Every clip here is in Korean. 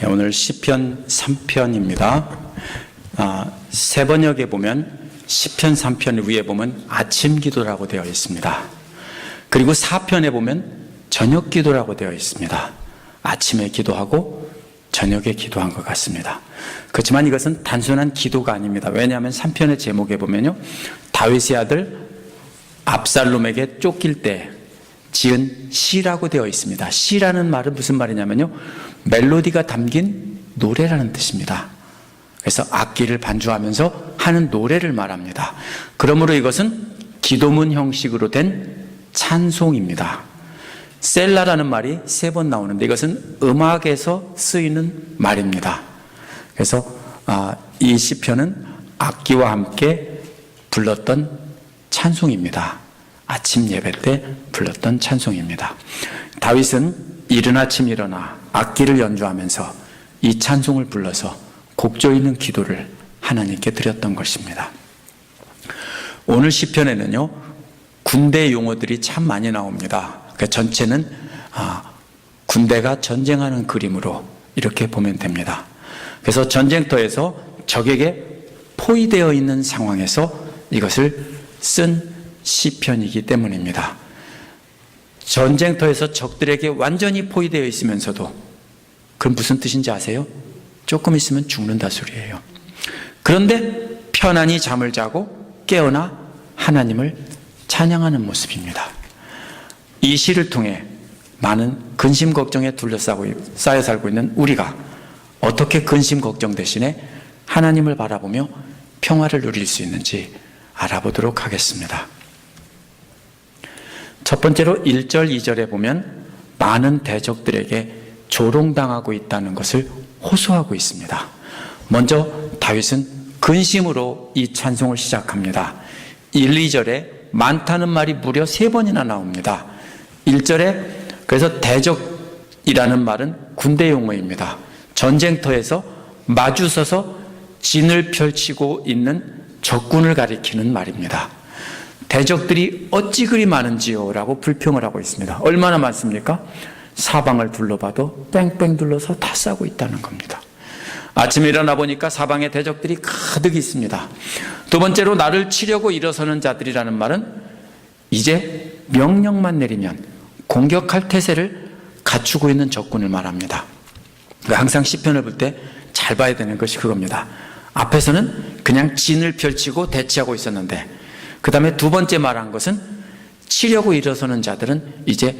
오늘 시편 3편입니다. 세 번역에 보면 시편 3편 위에 보면 아침 기도라고 되어 있습니다. 그리고 4편에 보면 저녁 기도라고 되어 있습니다. 아침에 기도하고 저녁에 기도한 것 같습니다. 그렇지만 이것은 단순한 기도가 아닙니다. 왜냐하면 3편의 제목에 보면요, 다윗의 아들 압살롬에게 쫓길 때 지은 시라고 되어 있습니다. 시라는 말은 무슨 말이냐면요, 멜로디가 담긴 노래라는 뜻입니다. 그래서 악기를 반주하면서 하는 노래를 말합니다. 그러므로 이것은 기도문 형식으로 된 찬송입니다. 셀라라는 말이 3번 나오는데 이것은 음악에서 쓰이는 말입니다. 그래서 이 시편은 악기와 함께 불렀던 찬송입니다. 아침 예배 때 불렀던 찬송입니다. 다윗은 이른 아침 일어나 악기를 연주하면서 이 찬송을 불러서 곡조 있는 기도를 하나님께 드렸던 것입니다. 오늘 시편에는요, 군대 용어들이 참 많이 나옵니다. 그 전체는 군대가 전쟁하는 그림으로 이렇게 보면 됩니다. 그래서 전쟁터에서 적에게 포위되어 있는 상황에서 이것을 쓴 시편이기 때문입니다. 전쟁터에서 적들에게 완전히 포위되어 있으면서도, 그럼 무슨 뜻인지 아세요? 조금 있으면 죽는다 소리예요. 그런데 편안히 잠을 자고 깨어나 하나님을 찬양하는 모습입니다. 이 시를 통해 많은 근심 걱정에 쌓여 살고 있는 우리가 어떻게 근심 걱정 대신에 하나님을 바라보며 평화를 누릴 수 있는지 알아보도록 하겠습니다. 첫 번째로 1절, 2절에 보면 많은 대적들에게 조롱당하고 있다는 것을 호소하고 있습니다. 먼저 다윗은 근심으로 이 찬송을 시작합니다. 1, 2절에 많다는 말이 무려 3번이나 나옵니다. 1절에 그래서 대적이라는 말은 군대 용어입니다. 전쟁터에서 마주서서 진을 펼치고 있는 적군을 가리키는 말입니다. 대적들이 어찌 그리 많은지요? 라고 불평을 하고 있습니다. 얼마나 많습니까? 사방을 둘러봐도 뺑뺑 둘러서 다 싸고 있다는 겁니다. 아침에 일어나 보니까 사방에 대적들이 가득 있습니다. 두 번째로 나를 치려고 일어서는 자들이라는 말은 이제 명령만 내리면 공격할 태세를 갖추고 있는 적군을 말합니다. 항상 시편을 볼 때 잘 봐야 되는 것이 그겁니다. 앞에서는 그냥 진을 펼치고 대치하고 있었는데, 그 다음에 두 번째 말한 것은 치려고 일어서는 자들은 이제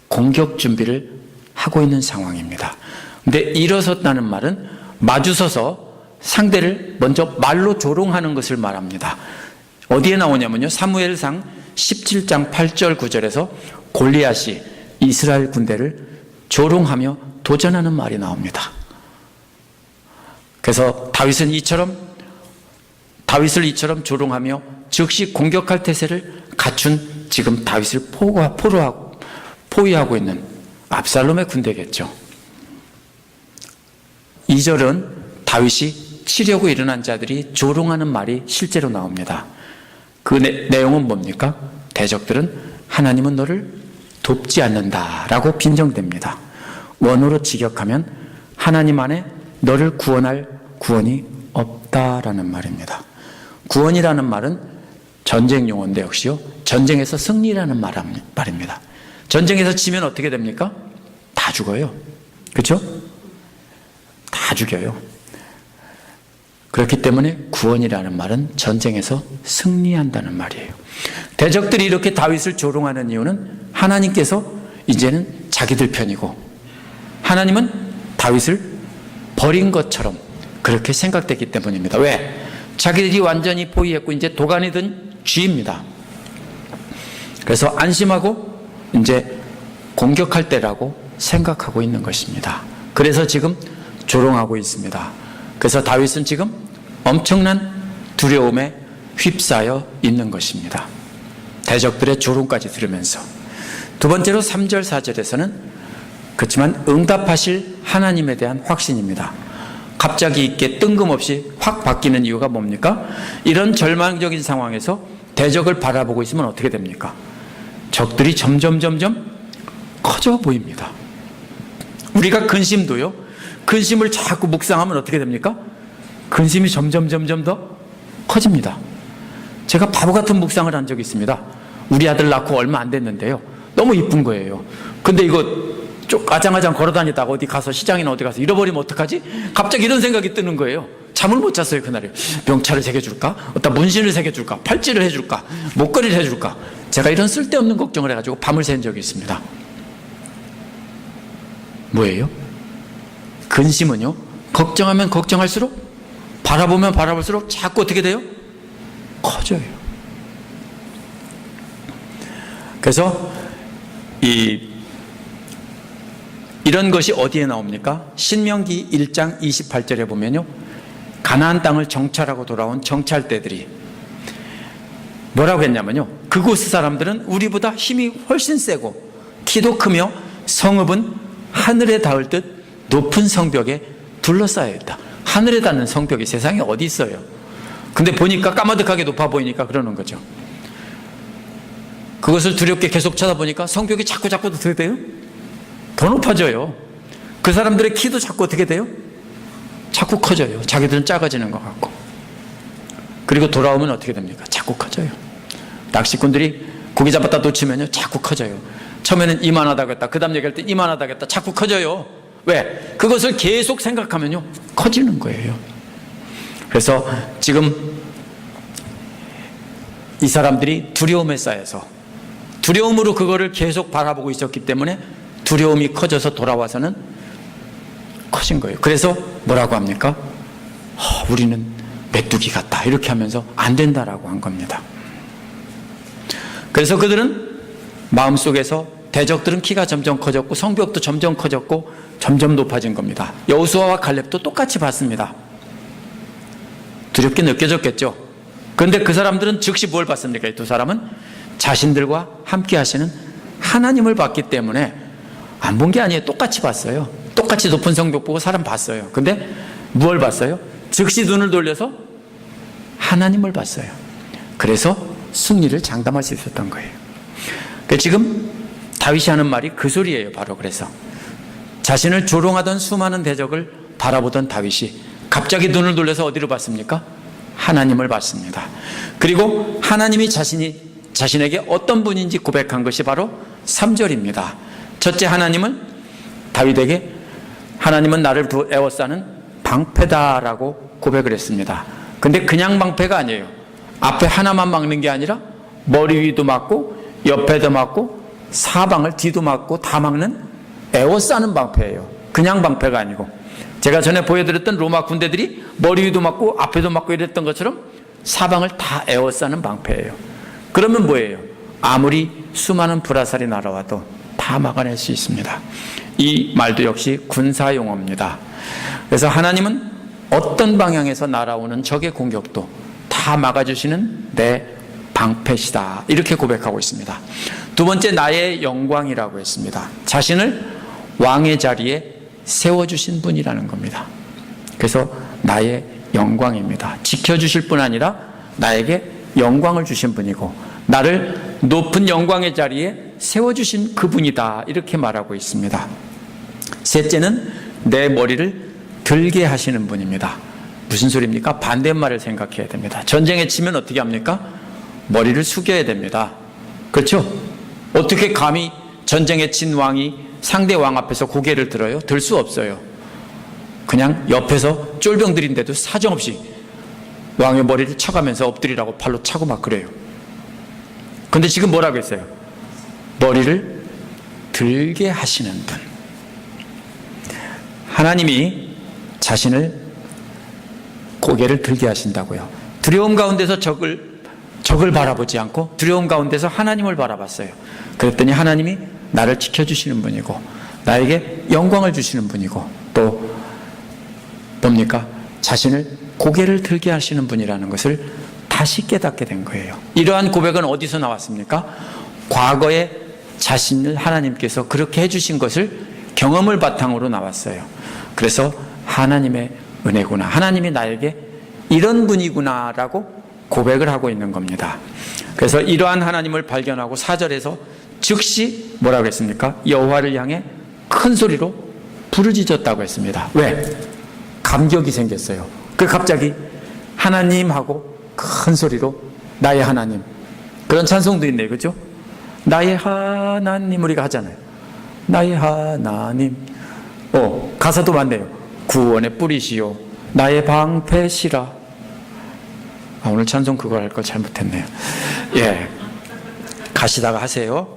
공격 준비를 하고 있는 상황입니다. 근데 일어섰다는 말은 마주서서 상대를 먼저 말로 조롱하는 것을 말합니다. 어디에 나오냐면요, 사무엘상 17장 8절 9절에서 골리앗이 이스라엘 군대를 조롱하며 도전하는 말이 나옵니다. 그래서 다윗을 이처럼 조롱하며 즉시 공격할 태세를 갖춘 지금 다윗을 포위하고 있는 압살롬의 군대겠죠. 2절은 다윗이 치려고 일어난 자들이 조롱하는 말이 실제로 나옵니다. 그 내용은 뭡니까? 대적들은 하나님은 너를 돕지 않는다라고 빈정댑니다. 원어로 직역하면 하나님 안에 너를 구원할 구원이 없다라는 말입니다. 구원이라는 말은 전쟁 용어인데 역시요, 전쟁에서 승리라는 말입니다. 전쟁에서 지면 어떻게 됩니까? 다 죽어요. 그렇죠? 다 죽여요. 그렇기 때문에 구원이라는 말은 전쟁에서 승리한다는 말이에요. 대적들이 이렇게 다윗을 조롱하는 이유는 하나님께서 이제는 자기들 편이고 하나님은 다윗을 버린 것처럼 그렇게 생각됐기 때문입니다. 왜? 자기들이 완전히 포위했고 이제 도간이 든 쥐입니다. 그래서 안심하고 이제 공격할 때라고 생각하고 있는 것입니다. 그래서 지금 조롱하고 있습니다. 그래서 다윗은 지금 엄청난 두려움에 휩싸여 있는 것입니다. 대적들의 조롱까지 들으면서. 두 번째로 3절 4절에서는 그렇지만 응답하실 하나님에 대한 확신입니다. 갑자기 있게 뜬금없이 확 바뀌는 이유가 뭡니까? 이런 절망적인 상황에서 대적을 바라보고 있으면 어떻게 됩니까? 적들이 점점 커져 보입니다. 우리가 근심도요, 근심을 자꾸 묵상하면 어떻게 됩니까? 근심이 점점 더 커집니다. 제가 바보 같은 묵상을 한 적이 있습니다. 우리 아들 낳고 얼마 안 됐는데요. 너무 이쁜 거예요. 근데 이거 쭉 아장아장 걸어다니다가 어디 가서 시장이나 어디 가서 잃어버리면 어떡하지? 갑자기 이런 생각이 뜨는 거예요. 잠을 못 잤어요, 그날에. 명찰을 새겨줄까? 어디다 문신을 새겨줄까? 팔찌를 해줄까? 목걸이를 해줄까? 제가 이런 쓸데없는 걱정을 해가지고 밤을 샌 적이 있습니다. 뭐예요? 근심은요, 걱정하면 걱정할수록, 바라보면 바라볼수록 자꾸 어떻게 돼요? 커져요. 그래서 이런 것이 어디에 나옵니까? 신명기 1장 28절에 보면요, 가나안 땅을 정찰하고 돌아온 정찰대들이 뭐라고 했냐면요, 그곳 사람들은 우리보다 힘이 훨씬 세고 키도 크며 성읍은 하늘에 닿을 듯 높은 성벽에 둘러싸여 있다. 하늘에 닿는 성벽이 세상에 어디 있어요? 근데 보니까 까마득하게 높아 보이니까 그러는 거죠. 그것을 두렵게 계속 쳐다보니까 성벽이 자꾸 어떻게 돼요? 더 높아져요. 그 사람들의 키도 자꾸 어떻게 돼요? 자꾸 커져요. 자기들은 작아지는 것 같고. 그리고 돌아오면 어떻게 됩니까? 자꾸 커져요. 낚시꾼들이 고기 잡았다 놓치면요, 자꾸 커져요. 처음에는 이만하다고 했다, 그 다음 얘기할 때 이만하다고 했다, 자꾸 커져요. 왜? 그것을 계속 생각하면요, 커지는 거예요. 그래서 지금 이 사람들이 두려움에 쌓여서, 두려움으로 그거를 계속 바라보고 있었기 때문에 두려움이 커져서 돌아와서는 커진 거예요. 그래서 뭐라고 합니까? 우리는 메뚜기 같다, 이렇게 하면서 안 된다라고 한 겁니다. 그래서 그들은 마음속에서, 대적들은 키가 점점 커졌고 성벽도 점점 커졌고 점점 높아진 겁니다. 여호수아와 갈렙도 똑같이 봤습니다. 두렵게 느껴졌겠죠. 그런데 그 사람들은 즉시 뭘 봤습니까? 이 두 사람은 자신들과 함께 하시는 하나님을 봤기 때문에 안 본 게 아니에요. 똑같이 봤어요. 똑같이 높은 성벽 보고 사람 봤어요. 근데 무엇을 봤어요? 즉시 눈을 돌려서 하나님을 봤어요. 그래서 승리를 장담할 수 있었던 거예요. 그러니까 지금 다윗이 하는 말이 그 소리예요. 바로 그래서 자신을 조롱하던 수많은 대적을 바라보던 다윗이 갑자기 눈을 돌려서 어디로 봤습니까? 하나님을 봤습니다. 그리고 하나님이 자신에게 어떤 분인지 고백한 것이 바로 3절입니다. 첫째, 하나님은 다윗에게 하나님은 나를 에워싸는 방패다라고 고백을 했습니다. 근데 그냥 방패가 아니에요. 앞에 하나만 막는 게 아니라 머리 위도 막고 옆에도 막고 사방을 뒤도 막고 다 막는 에워싸는 방패예요. 그냥 방패가 아니고, 제가 전에 보여드렸던 로마 군대들이 머리 위도 막고 앞에도 막고 이랬던 것처럼 사방을 다 에워싸는 방패예요. 그러면 뭐예요? 아무리 수많은 불화살이 날아와도 다 막아낼 수 있습니다. 이 말도 역시 군사용어입니다. 그래서 하나님은 어떤 방향에서 날아오는 적의 공격도 다 막아주시는 내 방패시다, 이렇게 고백하고 있습니다. 두 번째, 나의 영광이라고 했습니다. 자신을 왕의 자리에 세워주신 분이라는 겁니다. 그래서 나의 영광입니다. 지켜주실 뿐 아니라 나에게 영광을 주신 분이고 나를 높은 영광의 자리에 세워주신 그분이다, 이렇게 말하고 있습니다. 셋째는 내 머리를 들게 하시는 분입니다. 무슨 소리입니까? 반대말을 생각해야 됩니다. 전쟁에 치면 어떻게 합니까? 머리를 숙여야 됩니다. 그렇죠? 어떻게 감히 전쟁에 친 왕이 상대 왕 앞에서 고개를 들어요? 들 수 없어요. 그냥 옆에서 쫄병들인데도 사정없이 왕의 머리를 쳐가면서 엎드리라고 팔로 차고 막 그래요. 근데 지금 뭐라고 했어요? 머리를 들게 하시는 분. 하나님이 자신을 고개를 들게 하신다고요. 두려움 가운데서 적을 바라보지 않고 두려움 가운데서 하나님을 바라봤어요. 그랬더니 하나님이 나를 지켜주시는 분이고 나에게 영광을 주시는 분이고 또 뭡니까? 자신을 고개를 들게 하시는 분이라는 것을 다시 깨닫게 된 거예요. 이러한 고백은 어디서 나왔습니까? 과거에 자신을 하나님께서 그렇게 해주신 것을 경험을 바탕으로 나왔어요. 그래서 하나님의 은혜구나, 하나님이 나에게 이런 분이구나 라고 고백을 하고 있는 겁니다. 그래서 이러한 하나님을 발견하고 4절에서 즉시 뭐라고 했습니까? 여호와를 향해 큰 소리로 부르짖었다고 했습니다. 왜? 감격이 생겼어요. 그 갑자기 하나님하고 큰 소리로 나의 하나님. 그런 찬송도 있네요. 그죠? 나의 하나님 우리가 하잖아요. 나의 하나님. 가사도 많네요. 구원의 뿌리시오. 나의 방패시라. 오늘 찬송 그거 할 거 잘못했네요. 예. 가시다가 하세요.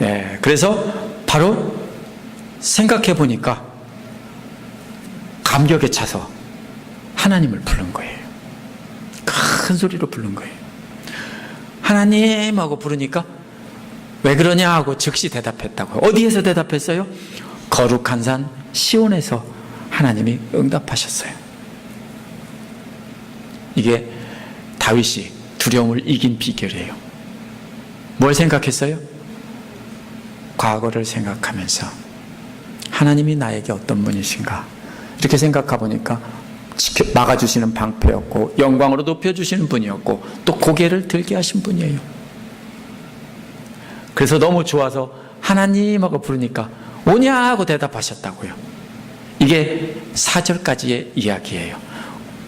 예. 그래서 바로 생각해 보니까 감격에 차서 하나님을 부른 거예요. 큰 소리로 부른 거예요. 하나님 하고 부르니까 왜 그러냐 하고 즉시 대답했다고요. 어디에서 대답했어요? 거룩한 산 시온에서 하나님이 응답하셨어요. 이게 다윗이 두려움을 이긴 비결이에요. 뭘 생각했어요? 과거를 생각하면서 하나님이 나에게 어떤 분이신가 이렇게 생각해 보니까 막아주시는 방패였고 영광으로 높여주시는 분이었고 또 고개를 들게 하신 분이에요. 그래서 너무 좋아서 하나님하고 부르니까 오냐 하고 대답하셨다고요. 이게 4절까지의 이야기예요.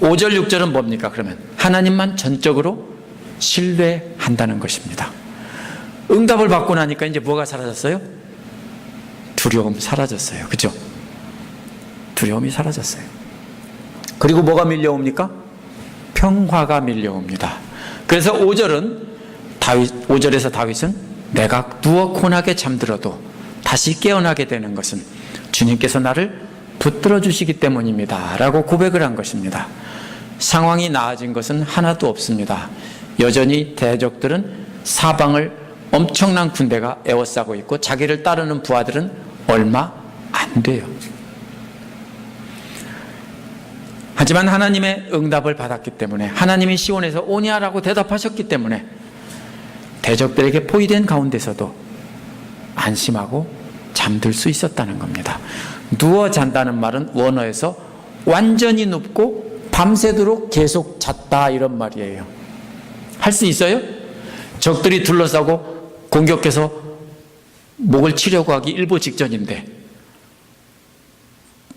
5절 6절은 뭡니까? 그러면 하나님만 전적으로 신뢰한다는 것입니다. 응답을 받고 나니까 이제 뭐가 사라졌어요? 두려움 사라졌어요. 그죠? 두려움이 사라졌어요. 그리고 뭐가 밀려옵니까? 평화가 밀려옵니다. 그래서 5절에서 다윗은 내가 누워 고나게 잠들어도 다시 깨어나게 되는 것은 주님께서 나를 붙들어 주시기 때문입니다 라고 고백을 한 것입니다. 상황이 나아진 것은 하나도 없습니다. 여전히 대적들은 사방을 엄청난 군대가 에워싸고 있고 자기를 따르는 부하들은 얼마 안 돼요. 하지만 하나님의 응답을 받았기 때문에 하나님이 시온에서 오냐라고 대답하셨기 때문에 대적들에게 포위된 가운데서도 안심하고 잠들 수 있었다는 겁니다. 누워 잔다는 말은 원어에서 완전히 눕고 밤새도록 계속 잤다 이런 말이에요. 할 수 있어요? 적들이 둘러싸고 공격해서 목을 치려고 하기 일보 직전인데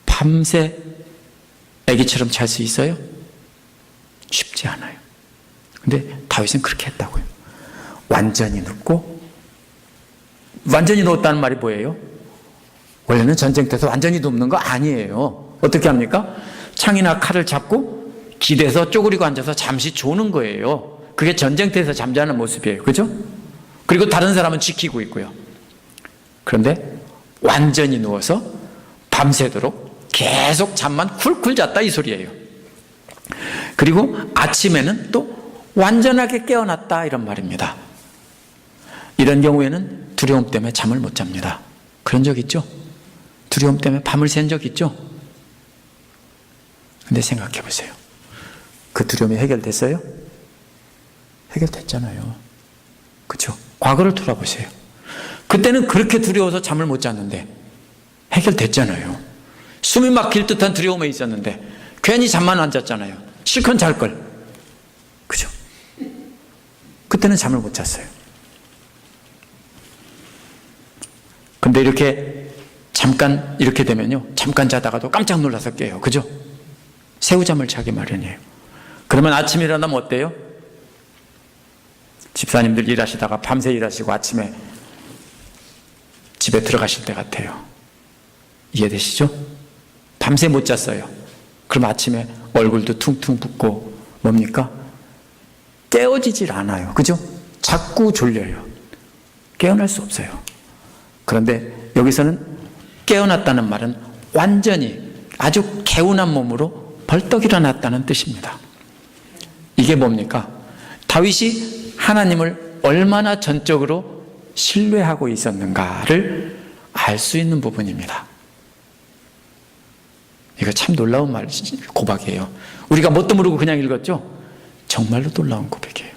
밤새 애기처럼 잘 수 있어요? 쉽지 않아요. 근데 다윗은 그렇게 했다고요. 완전히 눕고, 완전히 누웠다는 말이 뭐예요? 원래는 전쟁터에서 완전히 눕는 거 아니에요. 어떻게 합니까? 창이나 칼을 잡고 기대서 쪼그리고 앉아서 잠시 조는 거예요. 그게 전쟁터에서 잠자는 모습이에요. 그죠? 그리고 다른 사람은 지키고 있고요. 그런데 완전히 누워서 밤새도록 계속 잠만 쿨쿨 잤다 이 소리예요. 그리고 아침에는 또 완전하게 깨어났다 이런 말입니다. 이런 경우에는 두려움 때문에 잠을 못 잡니다. 그런 적 있죠? 두려움 때문에 밤을 샌 적 있죠? 근데 생각해 보세요. 그 두려움이 해결됐어요? 해결됐잖아요. 그렇죠? 과거를 돌아보세요. 그때는 그렇게 두려워서 잠을 못 잤는데 해결됐잖아요. 숨이 막힐 듯한 두려움에 있었는데 괜히 잠만 안 잤잖아요. 실컷 잘걸. 그죠? 그때는 잠을 못 잤어요. 근데 이렇게 잠깐 이렇게 되면요, 잠깐 자다가도 깜짝 놀라서 깨요. 그죠? 새우잠을 자기 마련이에요. 그러면 아침에 일어나면 어때요? 집사님들 일하시다가 밤새 일하시고 아침에 집에 들어가실 때 같아요. 이해되시죠? 밤새 못 잤어요. 그럼 아침에 얼굴도 퉁퉁 붓고 뭡니까? 깨어지질 않아요. 그죠? 자꾸 졸려요. 깨어날 수 없어요. 그런데 여기서는 깨어났다는 말은 완전히 아주 개운한 몸으로 벌떡 일어났다는 뜻입니다. 이게 뭡니까? 다윗이 하나님을 얼마나 전적으로 신뢰하고 있었는가를 알 수 있는 부분입니다. 이거 참 놀라운 고백이에요. 우리가 뭣도 모르고 그냥 읽었죠? 정말로 놀라운 고백이에요.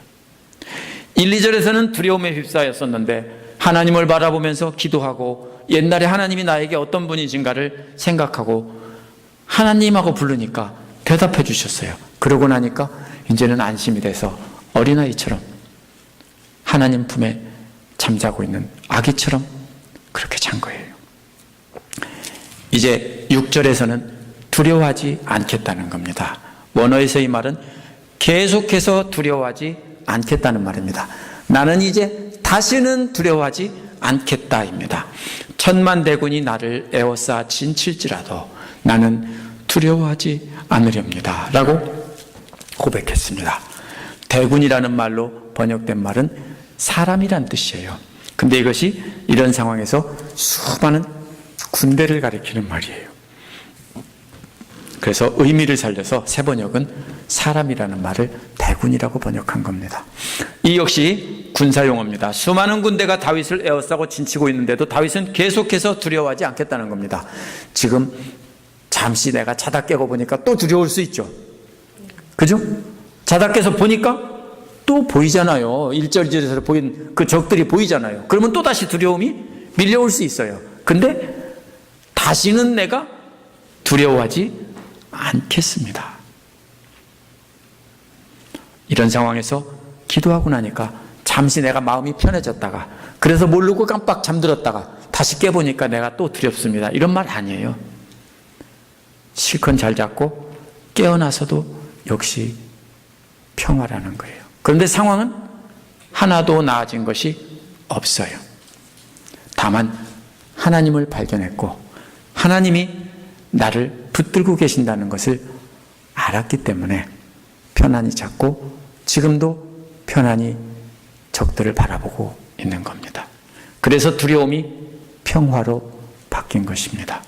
1, 2절에서는 두려움에 휩싸였었는데 하나님을 바라보면서 기도하고 옛날에 하나님이 나에게 어떤 분이신가를 생각하고 하나님하고 부르니까 대답해 주셨어요. 그러고 나니까 이제는 안심이 돼서 어린아이처럼 하나님 품에 잠자고 있는 아기처럼 그렇게 잔 거예요. 이제 6절에서는 두려워하지 않겠다는 겁니다. 원어에서 이 말은 계속해서 두려워하지 않겠다는 말입니다. 나는 이제 다시는 두려워하지 않겠다입니다. 천만 대군이 나를 에워싸 진칠지라도 나는 두려워하지 않으렵니다 라고 고백했습니다. 대군이라는 말로 번역된 말은 사람이란 뜻이에요. 근데 이것이 이런 상황에서 수많은 군대를 가리키는 말이에요. 그래서 의미를 살려서 새 번역은 사람이라는 말을 대군이라고 번역한 겁니다. 이 역시 군사용어입니다. 수많은 군대가 다윗을 에워싸고 진치고 있는데도 다윗은 계속해서 두려워하지 않겠다는 겁니다. 지금 잠시 내가 자다 깨고 보니까 또 두려울 수 있죠. 그죠? 자다 깨서 보니까 또 보이잖아요. 1절, 2절에서 보인 그 적들이 보이잖아요. 그러면 또 다시 두려움이 밀려올 수 있어요. 근데 다시는 내가 두려워하지 않겠습니다. 이런 상황에서 기도하고 나니까 잠시 내가 마음이 편해졌다가 그래서 모르고 깜빡 잠들었다가 다시 깨보니까 내가 또 두렵습니다. 이런 말 아니에요. 실컷 잘 잤고 깨어나서도 역시 평화라는 거예요. 그런데 상황은 하나도 나아진 것이 없어요. 다만 하나님을 발견했고 하나님이 나를 붙들고 계신다는 것을 알았기 때문에 편안히 잤고 지금도 편안히 적들을 바라보고 있는 겁니다. 그래서 두려움이 평화로 바뀐 것입니다.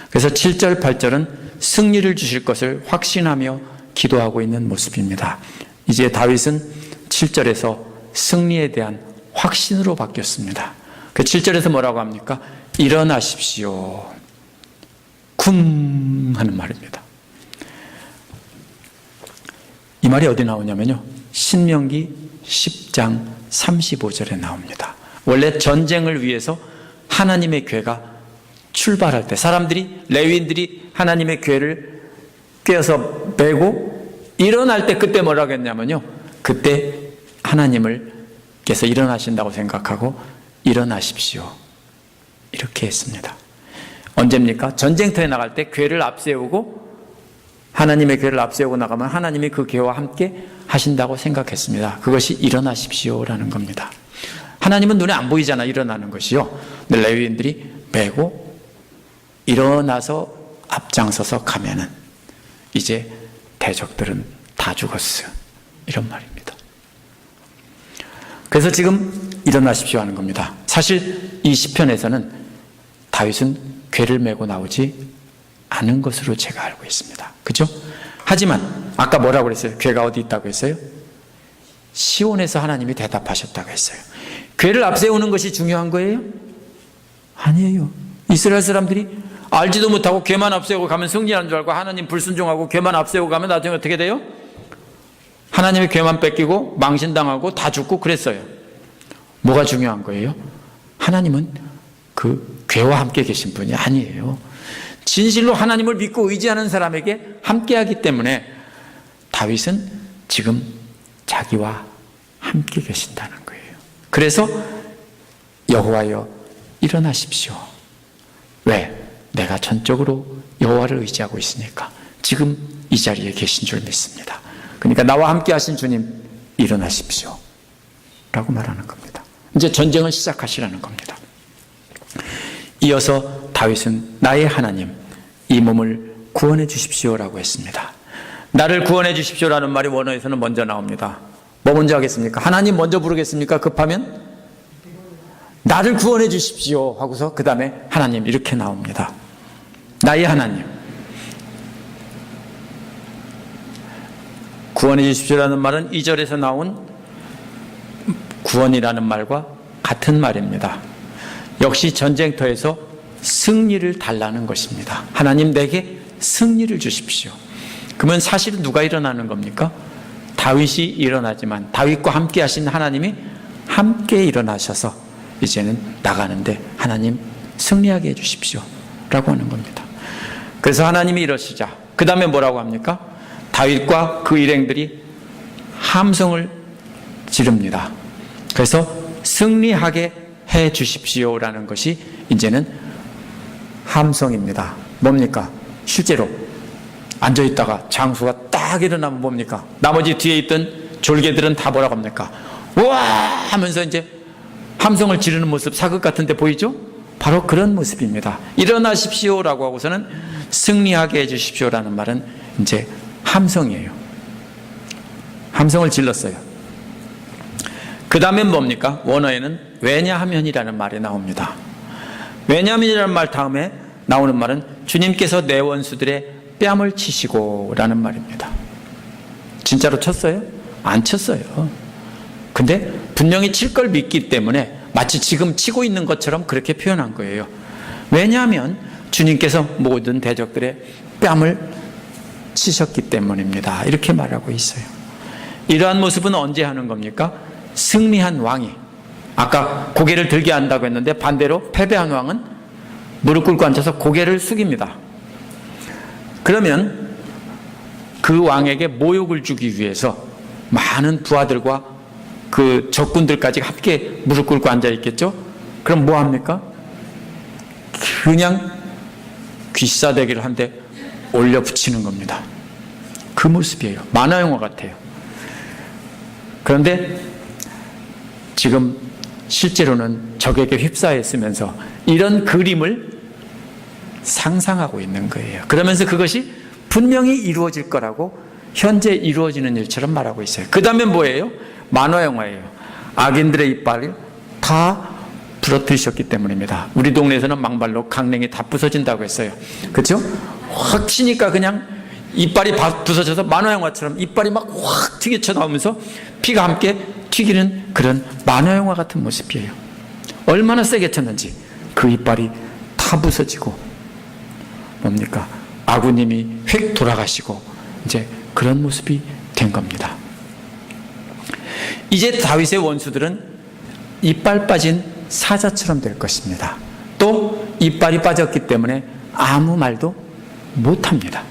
그래서 7절, 8절은 승리를 주실 것을 확신하며 기도하고 있는 모습입니다. 이제 다윗은 7절에서 승리에 대한 확신으로 바뀌었습니다. 그 7절에서 뭐라고 합니까? 일어나십시오. 쿵 하는 말입니다. 이 말이 어디 나오냐면요. 신명기 10장 35절에 나옵니다. 원래 전쟁을 위해서 하나님의 궤가 출발할 때 사람들이 레위인들이 하나님의 궤를 꿰어서 메고 일어날 때 그때 뭐라고 했냐면요. 그때 하나님을께서 일어나신다고 생각하고 일어나십시오. 이렇게 했습니다. 언제입니까? 전쟁터에 나갈 때 궤를 앞세우고 하나님의 궤를 앞세우고 나가면 하나님이 그 궤와 함께 하신다고 생각했습니다. 그것이 일어나십시오라는 겁니다. 하나님은 눈에 안 보이잖아, 일어나는 것이요. 근데 레위인들이 메고 일어나서 앞장서서 가면은 이제 대적들은 다 죽었어요. 이런 말입니다. 그래서 지금 일어나십시오 하는 겁니다. 사실 이 시편에서는 다윗은 궤를 메고 나오지 않은 것으로 제가 알고 있습니다. 그죠? 하지만 아까 뭐라고 그랬어요? 궤가 어디 있다고 했어요? 시온에서 하나님이 대답하셨다고 했어요. 궤를 앞세우는 것이 중요한 거예요? 아니에요. 이스라엘 사람들이 알지도 못하고 궤만 앞세우고 가면 승리하는 줄 알고 하나님 불순종하고 궤만 앞세우고 가면 나중에 어떻게 돼요? 하나님의 궤만 뺏기고 망신당하고 다 죽고 그랬어요. 뭐가 중요한 거예요? 하나님은 그 궤와 함께 계신 분이 아니에요. 진실로 하나님을 믿고 의지하는 사람에게 함께하기 때문에 다윗은 지금 자기와 함께 계신다는 거예요. 그래서 여호와여 일어나십시오. 왜? 내가 전적으로 여호와를 의지하고 있으니까 지금 이 자리에 계신 줄 믿습니다. 그러니까 나와 함께 하신 주님 일어나십시오 라고 말하는 겁니다. 이제 전쟁을 시작하시라는 겁니다. 이어서 다윗은 나의 하나님 이 몸을 구원해 주십시오라고 했습니다. 나를 구원해 주십시오라는 말이 원어에서는 먼저 나옵니다. 뭐 먼저 하겠습니까? 하나님 먼저 부르겠습니까? 급하면? 나를 구원해 주십시오 하고서 그 다음에 하나님 이렇게 나옵니다. 나의 하나님 구원해 주십시오라는 말은 2절에서 나온 구원이라는 말과 같은 말입니다. 역시 전쟁터에서 승리를 달라는 것입니다. 하나님 내게 승리를 주십시오. 그러면 사실은 누가 일어나는 겁니까? 다윗이 일어나지만 다윗과 함께 하신 하나님이 함께 일어나셔서 이제는 나가는데 하나님 승리하게 해주십시오 라고 하는 겁니다. 그래서 하나님이 이러시자 그 다음에 뭐라고 합니까? 다윗과 그 일행들이 함성을 지릅니다. 그래서 승리하게 해 주십시오라는 것이 이제는 함성입니다. 뭡니까? 실제로 앉아있다가 장수가 딱 일어나면 뭡니까? 나머지 뒤에 있던 졸개들은 다 뭐라고 합니까? 우와 하면서 이제 함성을 지르는 모습, 사극 같은 데 보이죠? 바로 그런 모습입니다. 일어나십시오라고 하고서는 승리하게 해주십시오라는 말은 이제 함성이에요. 함성을 질렀어요. 그 다음엔 뭡니까? 원어에는 왜냐하면이라는 말이 나옵니다. 왜냐하면이라는 말 다음에 나오는 말은 주님께서 내 원수들의 뺨을 치시고 라는 말입니다. 진짜로 쳤어요? 안 쳤어요. 근데 분명히 칠 걸 믿기 때문에 마치 지금 치고 있는 것처럼 그렇게 표현한 거예요. 왜냐하면 주님께서 모든 대적들의 뺨을 치셨기 때문입니다. 이렇게 말하고 있어요. 이러한 모습은 언제 하는 겁니까? 승리한 왕이, 아까 고개를 들게 한다고 했는데 반대로 패배한 왕은 무릎 꿇고 앉아서 고개를 숙입니다. 그러면 그 왕에게 모욕을 주기 위해서 많은 부하들과 그 적군들까지 함께 무릎 꿇고 앉아 있겠죠? 그럼 뭐 합니까? 그냥 귀싸대기를 한 대 올려 붙이는 겁니다. 그 모습이에요. 만화 영화 같아요. 그런데 지금 실제로는 적에게 휩싸였으면서 이런 그림을 상상하고 있는 거예요. 그러면서 그것이 분명히 이루어질 거라고 현재 이루어지는 일처럼 말하고 있어요. 그 다음에 뭐예요? 만화 영화예요. 악인들의 이빨을 다 부러뜨리셨기 때문입니다. 우리 동네에서는 망발로 강냉이 다 부서진다고 했어요. 그렇죠? 확 치니까 그냥 이빨이 부서져서 만화 영화처럼 이빨이 막 확 튀겨쳐 나오면서 피가 함께 튀기는 그런 만화 영화 같은 모습이에요. 얼마나 세게 쳤는지 그 이빨이 다 부서지고 뭡니까? 아구님이 휙 돌아가시고 이제 그런 모습이 된 겁니다. 이제 다윗의 원수들은 이빨 빠진 사자처럼 될 것입니다. 또 이빨이 빠졌기 때문에 아무 말도 못합니다.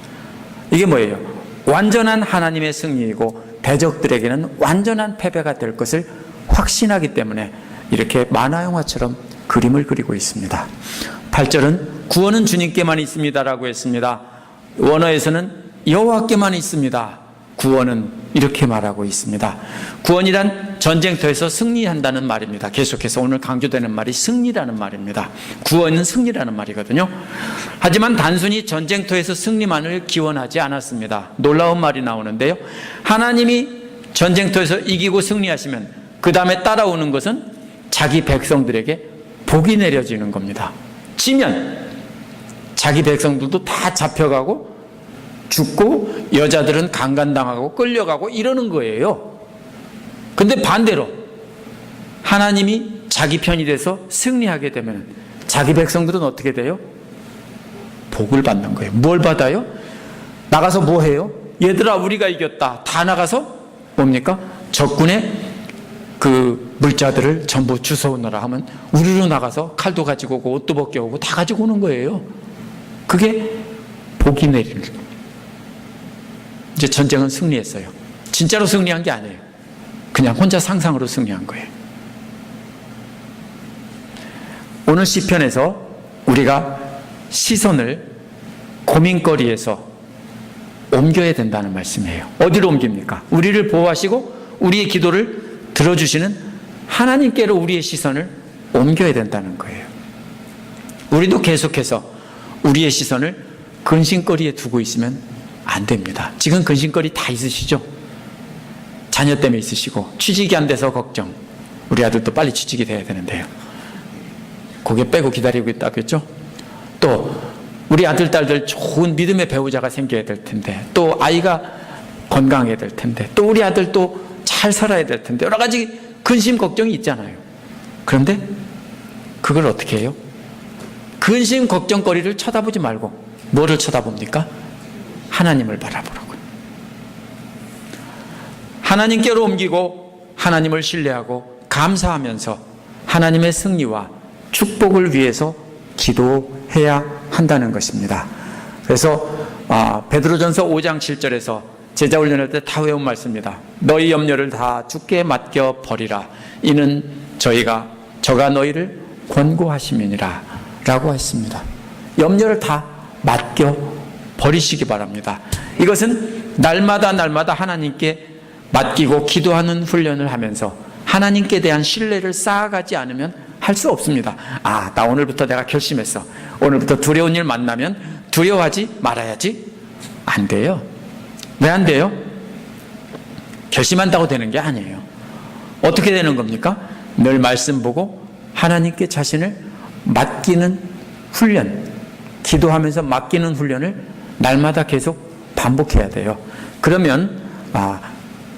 이게 뭐예요? 완전한 하나님의 승리이고 대적들에게는 완전한 패배가 될 것을 확신하기 때문에 이렇게 만화 영화처럼 그림을 그리고 있습니다. 8절은 구원은 주님께만 있습니다라고 했습니다. 원어에서는 여호와께만 있습니다. 구원은 이렇게 말하고 있습니다. 구원이란 전쟁터에서 승리한다는 말입니다. 계속해서 오늘 강조되는 말이 승리라는 말입니다. 구원은 승리라는 말이거든요. 하지만 단순히 전쟁터에서 승리만을 기원하지 않았습니다. 놀라운 말이 나오는데요. 하나님이 전쟁터에서 이기고 승리하시면 그 다음에 따라오는 것은 자기 백성들에게 복이 내려지는 겁니다. 지면 자기 백성들도 다 잡혀가고 죽고 여자들은 강간당하고 끌려가고 이러는 거예요. 근데 반대로 하나님이 자기 편이 돼서 승리하게 되면 자기 백성들은 어떻게 돼요? 복을 받는 거예요. 뭘 받아요? 나가서 뭐 해요? 얘들아 우리가 이겼다. 다 나가서 뭡니까? 적군의 그 물자들을 전부 주워오너라 하면 우르르 나가서 칼도 가지고 오고 옷도 벗겨오고 다 가지고 오는 거예요. 그게 복이 내리는 거예요. 이제 전쟁은 승리했어요. 진짜로 승리한 게 아니에요. 그냥 혼자 상상으로 승리한 거예요. 오늘 시편에서 우리가 시선을 고민거리에서 옮겨야 된다는 말씀이에요. 어디로 옮깁니까? 우리를 보호하시고 우리의 기도를 들어주시는 하나님께로 우리의 시선을 옮겨야 된다는 거예요. 우리도 계속해서 우리의 시선을 근심거리에 두고 있으면 안 됩니다. 지금 근심거리 다 있으시죠? 자녀 때문에 있으시고 취직이 안 돼서 걱정. 우리 아들도 빨리 취직이 돼야 되는데요. 고개 빼고 기다리고 있다겠죠? 또 우리 아들 딸들 좋은 믿음의 배우자가 생겨야 될 텐데, 또 아이가 건강해야 될 텐데, 또 우리 아들 또 잘 살아야 될 텐데, 여러 가지 근심 걱정이 있잖아요. 그런데 그걸 어떻게 해요? 근심 걱정거리를 쳐다보지 말고 뭐를 쳐다봅니까? 하나님을 바라보라고요. 하나님께로 옮기고 하나님을 신뢰하고 감사하면서 하나님의 승리와 축복을 위해서 기도해야 한다는 것입니다. 그래서 베드로전서 5장 7절에서 제자 훈련할 때 다 외운 말씀입니다. 너희 염려를 다 주께 맡겨 버리라. 이는 저가 너희를 권고하심이니라 라고 했습니다. 염려를 다 맡겨 버리시기 바랍니다. 이것은 날마다 하나님께 맡기고 기도하는 훈련을 하면서 하나님께 대한 신뢰를 쌓아가지 않으면 할 수 없습니다. 나 오늘부터 내가 결심했어. 오늘부터 두려운 일 만나면 두려워하지 말아야지. 안 돼요. 왜 안 돼요? 결심한다고 되는 게 아니에요. 어떻게 되는 겁니까? 늘 말씀 보고 하나님께 자신을 맡기는 훈련, 기도하면서 맡기는 훈련을 날마다 계속 반복해야 돼요. 그러면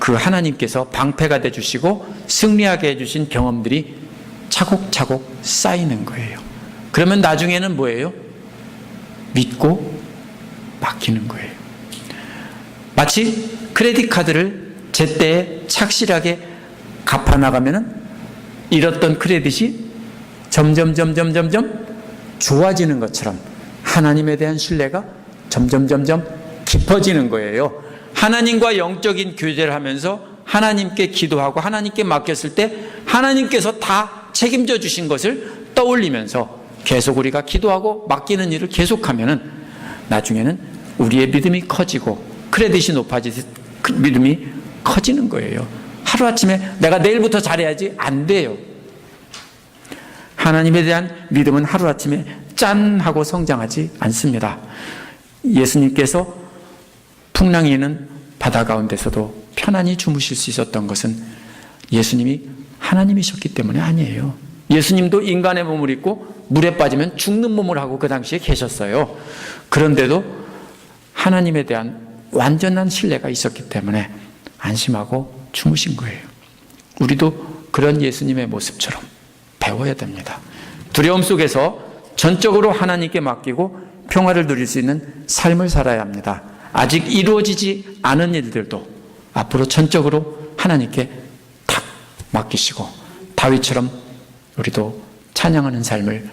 그 하나님께서 방패가 되어주시고 승리하게 해주신 경험들이 차곡차곡 쌓이는 거예요. 그러면 나중에는 뭐예요? 믿고 맡기는 거예요. 마치 크레딧 카드를 제때에 착실하게 갚아나가면 잃었던 크레딧이 점점 좋아지는 것처럼 하나님에 대한 신뢰가 점점 깊어지는 거예요. 하나님과 영적인 교제를 하면서 하나님께 기도하고 하나님께 맡겼을 때 하나님께서 다 책임져 주신 것을 떠올리면서 계속 우리가 기도하고 맡기는 일을 계속하면은 나중에는 우리의 믿음이 커지고 크레딧이 높아지듯 믿음이 커지는 거예요. 하루아침에 내가 내일부터 잘해야지 안 돼요. 하나님에 대한 믿음은 하루아침에 짠 하고 성장하지 않습니다. 예수님께서 풍랑이 있는 바다 가운데서도 편안히 주무실 수 있었던 것은 예수님이 하나님이셨기 때문에 아니에요. 예수님도 인간의 몸을 입고 물에 빠지면 죽는 몸을 하고 그 당시에 계셨어요. 그런데도 하나님에 대한 완전한 신뢰가 있었기 때문에 안심하고 주무신 거예요. 우리도 그런 예수님의 모습처럼 배워야 됩니다. 두려움 속에서 전적으로 하나님께 맡기고 평화를 누릴 수 있는 삶을 살아야 합니다. 아직 이루어지지 않은 일들도 앞으로 전적으로 하나님께 탁 맡기시고 다윗처럼 우리도 찬양하는 삶을